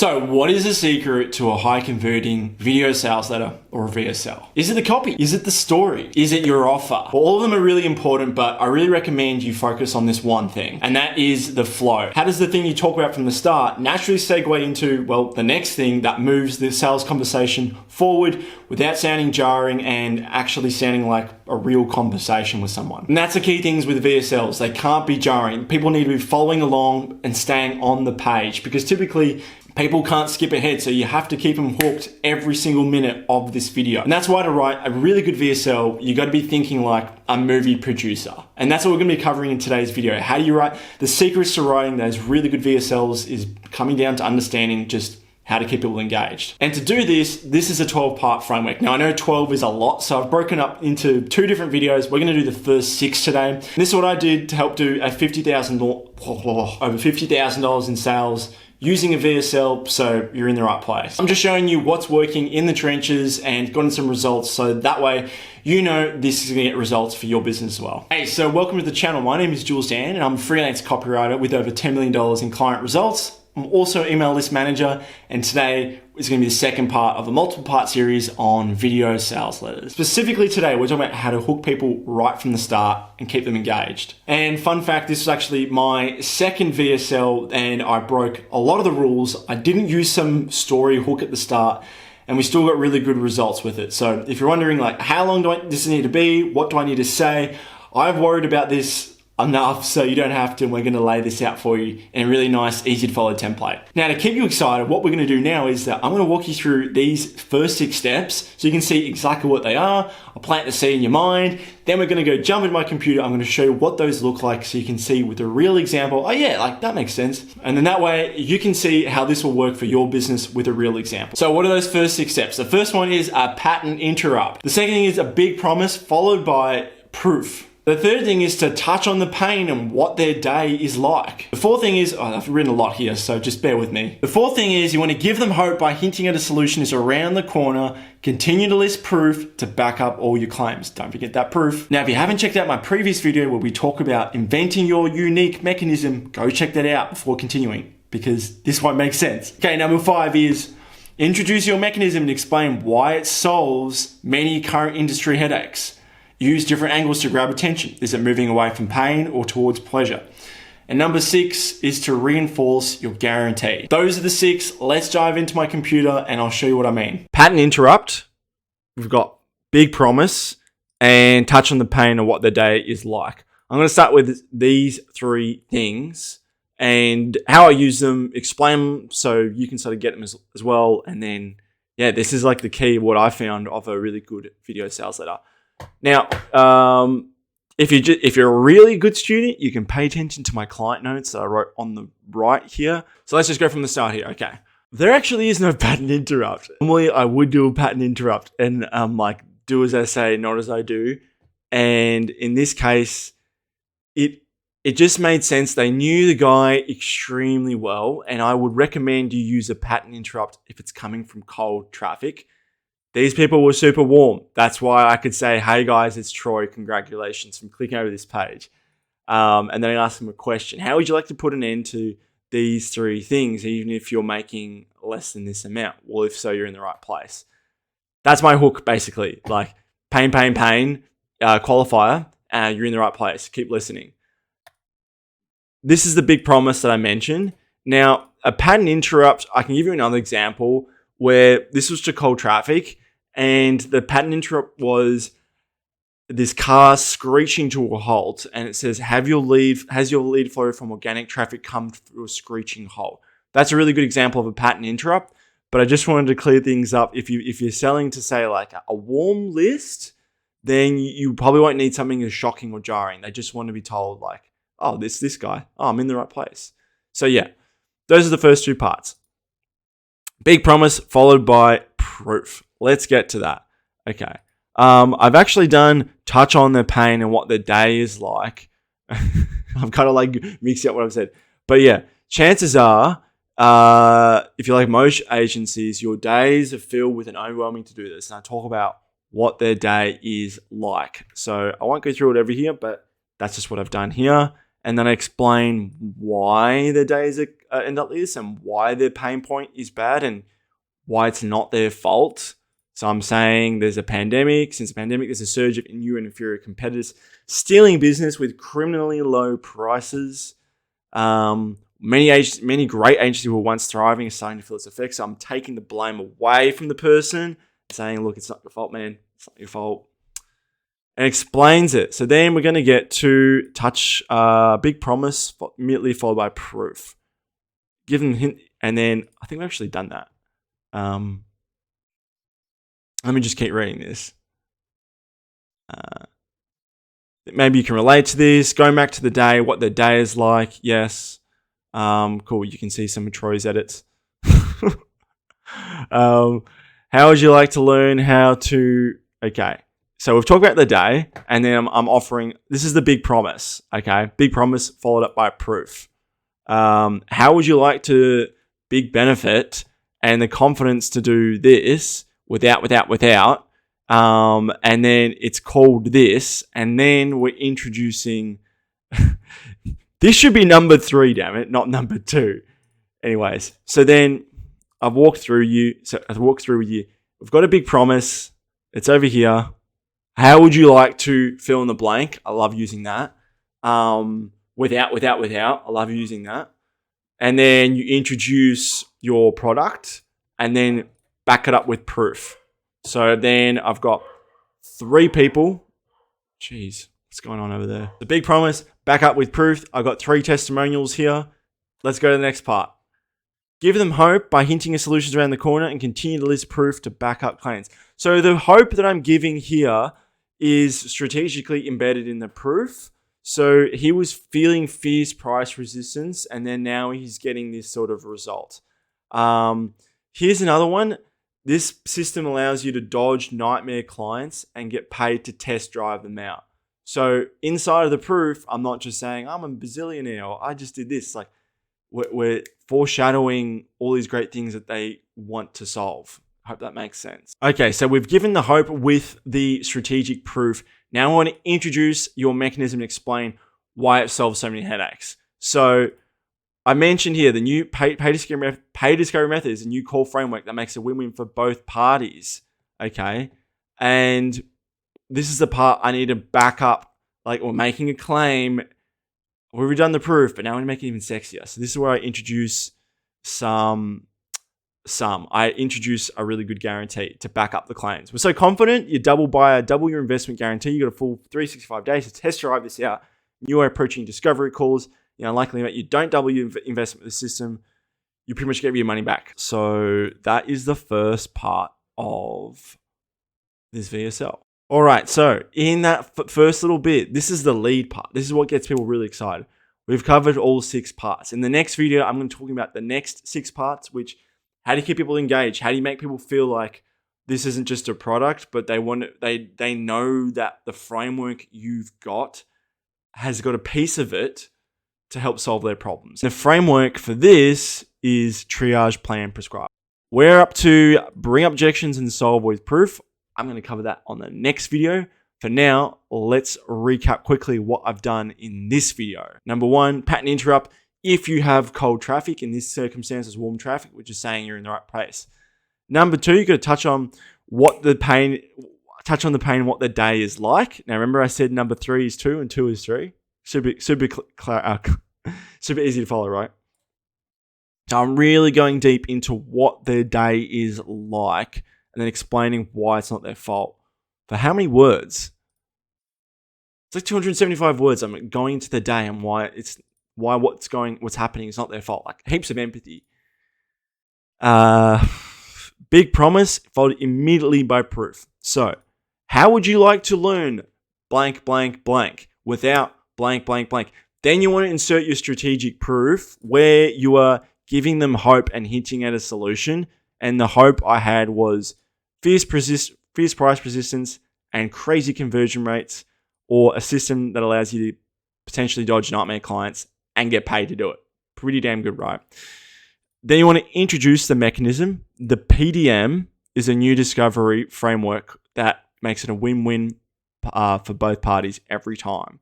So what is the secret to a high converting video sales letter or a VSL? Is it the copy? Is it the story? Is it your offer? Well, all of them are really important, but I really recommend you focus on this one thing, and that is the flow. How does the thing you talk about from the start naturally segue into, well, the next thing that moves the sales conversation forward without sounding jarring and actually sounding like a real conversation with someone? And that's the key things with VSLs. They can't be jarring. People need to be following along and staying on the page, because typically people can't skip ahead, so you have to keep them hooked every single minute of this video. And that's why to write a really good VSL, you got to be thinking like a movie producer. And that's what we're going to be covering in today's video. How do you write? The secrets to writing those really good VSLs is coming down to understanding just how to keep people engaged. And to do this is a 12-part framework. Now I know 12 is a lot, so I've broken up into 2 different videos. We're gonna do the first 6 today. And this is what I did to help do a over $50,000 in sales using a VSL, so you're in the right place. I'm just showing you what's working in the trenches and gotten some results, so that way you know this is gonna get results for your business as well. Hey, so welcome to the channel. My name is Jules Dan and I'm a freelance copywriter with over $10 million in client results. I'm also email list manager, and today is going to be the second part of a multiple part series on video sales letters. Specifically today, we're talking about how to hook people right from the start and keep them engaged. And fun fact, this is actually my second VSL and I broke a lot of the rules. I didn't use some story hook at the start and we still got really good results with it. So if you're wondering like, how long does this need to be? What do I need to say? I've worried about this enough so you don't have to, and we're going to lay this out for you in a really nice, easy to follow template. Now to keep you excited, what we're going to do now is that I'm going to walk you through these first 6 steps so you can see exactly what they are. I'll plant the seed in your mind. Then we're going to go jump into my computer. I'm going to show you what those look like so you can see with a real example. Oh yeah, like that makes sense. And then that way you can see how this will work for your business with a real example. So what are those first 6 steps? The first one is a pattern interrupt. The second thing is a big promise followed by proof. The third thing is to touch on the pain and what their day is like. The fourth thing is, I've written a lot here, so just bear with me. The fourth thing is you want to give them hope by hinting at a solution is around the corner. Continue to list proof to back up all your claims. Don't forget that proof. Now, if you haven't checked out my previous video where we talk about inventing your unique mechanism, go check that out before continuing, because this won't make sense. Okay, number 5 is introduce your mechanism and explain why it solves many current industry headaches. Use different angles to grab attention. Is it moving away from pain or towards pleasure? And number 6 is to reinforce your guarantee. Those are the 6. Let's dive into my computer and I'll show you what I mean. Pattern interrupt. We've got big promise and touch on the pain and what the day is like. I'm going to start with these 3 things and how I use them, explain them so you can sort of get them as well. And then, yeah, this is like the key, what I found of a really good video sales letter. Now, if you're a really good student, you can pay attention to my client notes that I wrote on the right here. So let's just go from the start here. Okay. There actually is no pattern interrupt. Normally, I would do a pattern interrupt and like do as I say, not as I do. And in this case, it just made sense. They knew the guy extremely well, and I would recommend you use a pattern interrupt if it's coming from cold traffic. These people were super warm. That's why I could say, hey guys, it's Troy. Congratulations from clicking over this page. And then I asked them a question. How would you like to put an end to these 3 things, even if you're making less than this amount? Well, if so, you're in the right place. That's my hook, basically. Like pain, qualifier, you're in the right place. Keep listening. This is the big promise that I mentioned. Now, a pattern interrupt, I can give you another example where this was to cold traffic. And the pattern interrupt was this car screeching to a halt, and it says, has your lead flow from organic traffic come through a screeching halt? That's a really good example of a pattern interrupt, but I just wanted to clear things up. If you're selling to say like a warm list, then you probably won't need something as shocking or jarring. They just want to be told like, oh, this guy, oh, I'm in the right place. So yeah, those are the first 2 parts. Big promise followed by proof. Let's get to that. Okay. I've actually done touch on the pain and what the day is like. I've kind of like mixed up what I've said. But yeah, chances are, if you're like most agencies, your days are filled with an overwhelming to-do list. And I talk about what their day is like. So I won't go through it over here, but that's just what I've done here. and then I explain why their days end up this and why their pain point is bad and why it's not their fault. So I'm saying there's a pandemic. Since the pandemic, there's a surge of new and inferior competitors stealing business with criminally low prices. Many great agencies who were once thriving are starting to feel its effects. So I'm taking the blame away from the person, saying, look, it's not your fault, man. It's not your fault. And explains it. So then we're going to get to touch big promise, immediately followed by proof. Give them a hint, and then I think we've actually done that. Let me just keep reading this. Maybe you can relate to this. Going back to the day, what the day is like. Yes. Cool. You can see some of Troy's edits. How would you like to learn how to... Okay. So we've talked about the day, and then I'm offering... This is the big promise. Okay. Big promise followed up by proof. How would you like to... Big benefit and the confidence to do this without, and then it's called this, and then we're introducing, this should be number 3, damn it, not number 2. Anyways, so then I've walked through with you. We've got a big promise. It's over here. How would you like to fill in the blank? I love using that. Without. I love using that. And then you introduce your product and then back it up with proof. So then I've got 3 people. Jeez, what's going on over there? The big promise, back up with proof. I've got 3 testimonials here. Let's go to the next part. Give them hope by hinting at solutions around the corner and continue to list proof to back up claims. So the hope that I'm giving here is strategically embedded in the proof. So he was feeling fierce price resistance, and then now he's getting this sort of result. Here's another one. This system allows you to dodge nightmare clients and get paid to test drive them out. So inside of the proof, I'm not just saying I'm a bazillionaire or I just did this. Like we're foreshadowing all these great things that they want to solve. Hope that makes sense. Okay, so we've given the hope with the strategic proof. Now I want to introduce your mechanism and explain why it solves so many headaches. So I mentioned here the new pay discovery method is a new core framework that makes a win-win for both parties. Okay, and this is the part I need to back up. Like we're making a claim, we've already done the proof, but now I'm going to make it even sexier. So this is where I introduce I introduce a really good guarantee to back up the claims. We're so confident you double your investment guarantee. You got a full 365 days to test drive this out. You are approaching discovery calls. Likely that you don't double your investment with the system, you pretty much get your money back. So that is the first part of this VSL. All right, so in that first little bit, this is the lead part. This is what gets people really excited. We've covered all 6 parts. In the next video, I'm going to be talking about the next 6 parts, which how do you keep people engaged? How do you make people feel like this isn't just a product, but they know that the framework you've got has got a piece of it to help solve their problems. The framework for this is triage, plan, prescribe. We're up to bring objections and solve with proof. I'm going to cover that on the next video. For now, let's recap quickly what I've done in this video. Number 1, pattern interrupt. If you have cold traffic, in this circumstance it's warm traffic, which is saying you're in the right place. Number 2, you've got to touch on the pain, what the day is like. Now remember I said number 3 is 2 and 2 is 3. Super easy to follow, right? So I'm really going deep into what their day is like and then explaining why it's not their fault. For how many words? It's like 275 words. I'm going into the day and what's happening is not their fault. Like heaps of empathy. Big promise followed immediately by proof. So how would you like to learn blank, blank, blank without blank, blank, blank? Then you want to insert your strategic proof where you are giving them hope and hinting at a solution. And the hope I had was fierce price resistance and crazy conversion rates, or a system that allows you to potentially dodge nightmare clients and get paid to do it. Pretty damn good, right? Then you want to introduce the mechanism. The PDM is a new discovery framework that makes it a win-win for both parties every time.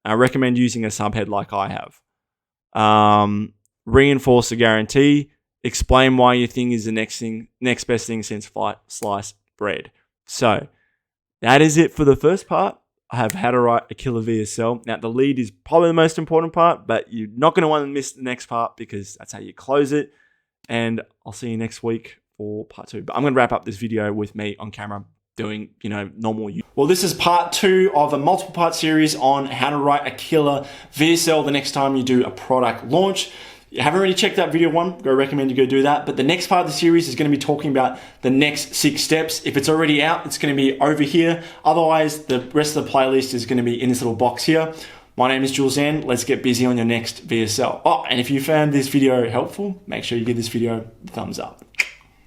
I recommend using a subhead like I have. Reinforce the guarantee. Explain why you think is the next best thing since sliced bread. So that is it for the first part. I have how to write a killer VSL. Now, the lead is probably the most important part, but you're not going to want to miss the next part because that's how you close it. And I'll see you next week for part 2. But I'm going to wrap up this video with me on camera doing, normal. Well, this is part 2 of a multiple part series on how to write a killer VSL the next time you do a product launch. You haven't already checked out video 1, I recommend you go do that. But the next part of the series is going to be talking about the next 6 steps. If it's already out, it's going to be over here. Otherwise, the rest of the playlist is going to be in this little box here. My name is Jules Zan. Let's get busy on your next VSL. Oh, and if you found this video helpful, make sure you give this video a thumbs up.